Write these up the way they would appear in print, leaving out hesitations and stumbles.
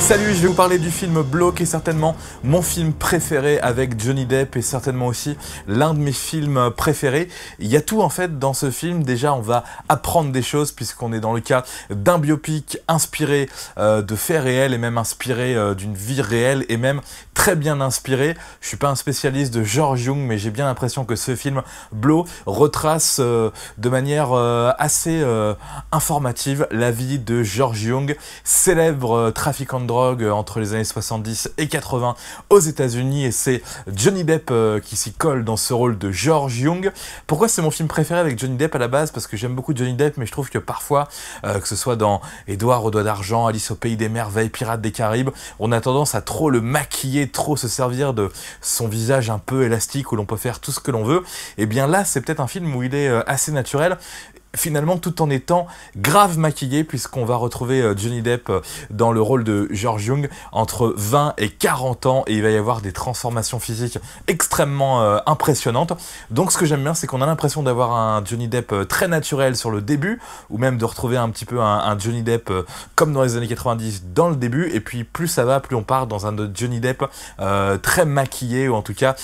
Salut, je vais vous parler du film Blow, qui est certainement mon film préféré avec Johnny Depp et certainement aussi l'un de mes films préférés. Il y a tout en fait dans ce film. Déjà, on va apprendre des choses puisqu'on est dans le cas d'un biopic inspiré de faits réels et même inspiré d'une vie réelle et même très bien inspiré. Je suis pas un spécialiste de George Jung, mais j'ai bien l'impression que ce film Blow retrace de manière assez informative la vie de George Jung, célèbre trafiquant de drogue entre les années 70 et 80 aux États-Unis, et c'est Johnny Depp qui s'y colle dans ce rôle de George Jung. Pourquoi c'est mon film préféré avec Johnny Depp à la base? Parce que j'aime beaucoup Johnny Depp, mais je trouve que parfois, que ce soit dans Édouard aux doigts d'argent, Alice au pays des merveilles, Pirates des Caraïbes, on a tendance à trop le maquiller, trop se servir de son visage un peu élastique où l'on peut faire tout ce que l'on veut. Et bien là, c'est peut-être un film où il est assez naturel, finalement, tout en étant grave maquillé, puisqu'on va retrouver Johnny Depp dans le rôle de George Jung entre 20 et 40 ans, et il va y avoir des transformations physiques extrêmement impressionnantes. Donc ce que j'aime bien, c'est qu'on a l'impression d'avoir un Johnny Depp très naturel sur le début, ou même de retrouver un petit peu un Johnny Depp comme dans les années 90 dans le début, et puis plus ça va, plus on part dans un Johnny Depp très maquillé, ou en tout cas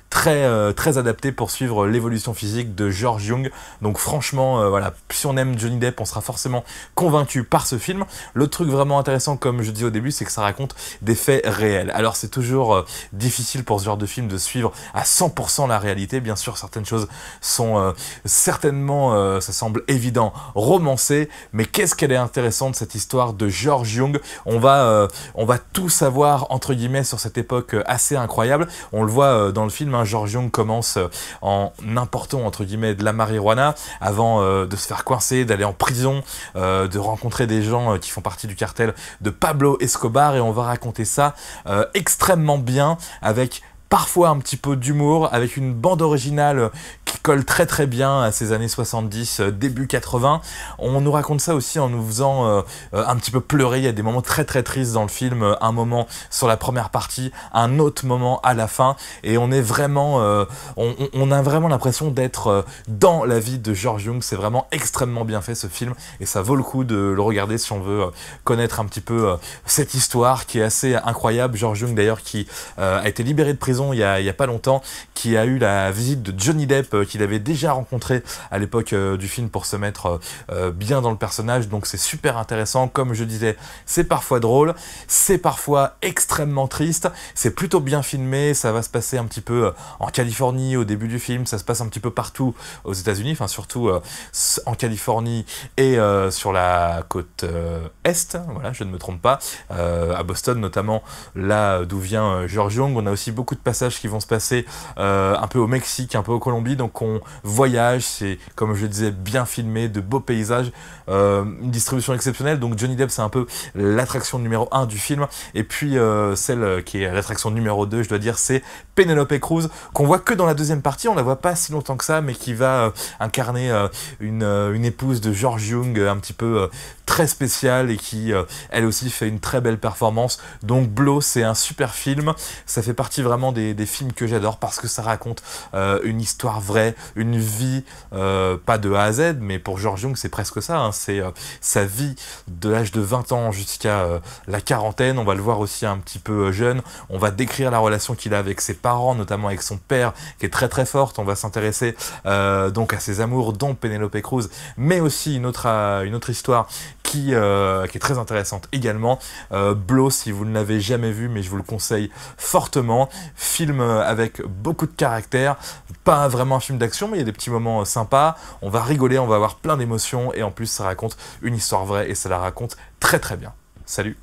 très adapté pour suivre l'évolution physique de George Jung. Donc franchement, voilà, si on aime Johnny Depp, on sera forcément convaincu par ce film. Le truc vraiment intéressant, comme je dis au début, c'est que ça raconte des faits réels. Alors c'est toujours difficile pour ce genre de film de suivre à 100% la réalité. Bien sûr, certaines choses sont certainement, ça semble évident, romancées, mais qu'est-ce qu'elle est intéressante cette histoire de George Jung. On va tout savoir, entre guillemets, sur cette époque assez incroyable. On le voit dans le film, hein, George Jung commence en important, entre guillemets, de la marijuana, avant de se faire coincer, d'aller en prison, de rencontrer des gens qui font partie du cartel de Pablo Escobar, et on va raconter ça extrêmement bien, avec parfois un petit peu d'humour, avec une bande originale qui colle très bien à ces années 70, début 80. On nous raconte ça aussi en nous faisant un petit peu pleurer. Il y a des moments très tristes dans le film, un moment sur la première partie, un autre moment à la fin, et on est vraiment, on a vraiment l'impression d'être dans la vie de George Jung. C'est vraiment extrêmement bien fait ce film, et ça vaut le coup de le regarder si on veut connaître un petit peu cette histoire qui est assez incroyable. George Jung d'ailleurs qui a été libéré de prison il y a pas longtemps, qui a eu la visite de Johnny Depp qu'il avait déjà rencontré à l'époque du film pour se mettre bien dans le personnage. Donc c'est super intéressant. Comme je disais, c'est parfois drôle, c'est parfois extrêmement triste, c'est plutôt bien filmé. Ça va se passer un petit peu en Californie au début du film, ça se passe un petit peu partout aux États-Unis, enfin surtout en Californie et sur la côte est, voilà, je ne me trompe pas, à Boston notamment, là d'où vient George Jung. On a aussi beaucoup de passages qui vont se passer un peu au Mexique, un peu au Colombie, donc on voyage, c'est comme je le disais bien filmé, de beaux paysages, une distribution exceptionnelle. Donc Johnny Depp c'est un peu l'attraction numéro 1 du film, et puis celle qui est l'attraction numéro 2, je dois dire, c'est Penelope Cruz, qu'on voit que dans la deuxième partie, on la voit pas si longtemps que ça, mais qui va incarner une épouse de George Jung un petit peu très spéciale, et qui elle aussi fait une très belle performance. Donc Blow, c'est un super film, ça fait partie vraiment des films que j'adore, parce que ça raconte une histoire vraie, une vie, pas de A à Z, mais pour George Jung c'est presque ça, hein, c'est sa vie de l'âge de 20 ans jusqu'à la quarantaine. On va le voir aussi un petit peu jeune, on va décrire la relation qu'il a avec ses parents, notamment avec son père, qui est très forte. On va s'intéresser donc à ses amours, dont Penelope Cruz, mais aussi une autre histoire qui est très intéressante également. Blow, si vous ne l'avez jamais vu, mais je vous le conseille fortement. Film avec beaucoup de caractère, pas vraiment un film d'action, mais il y a des petits moments sympas, on va rigoler, on va avoir plein d'émotions, et en plus ça raconte une histoire vraie, et ça la raconte très bien. Salut!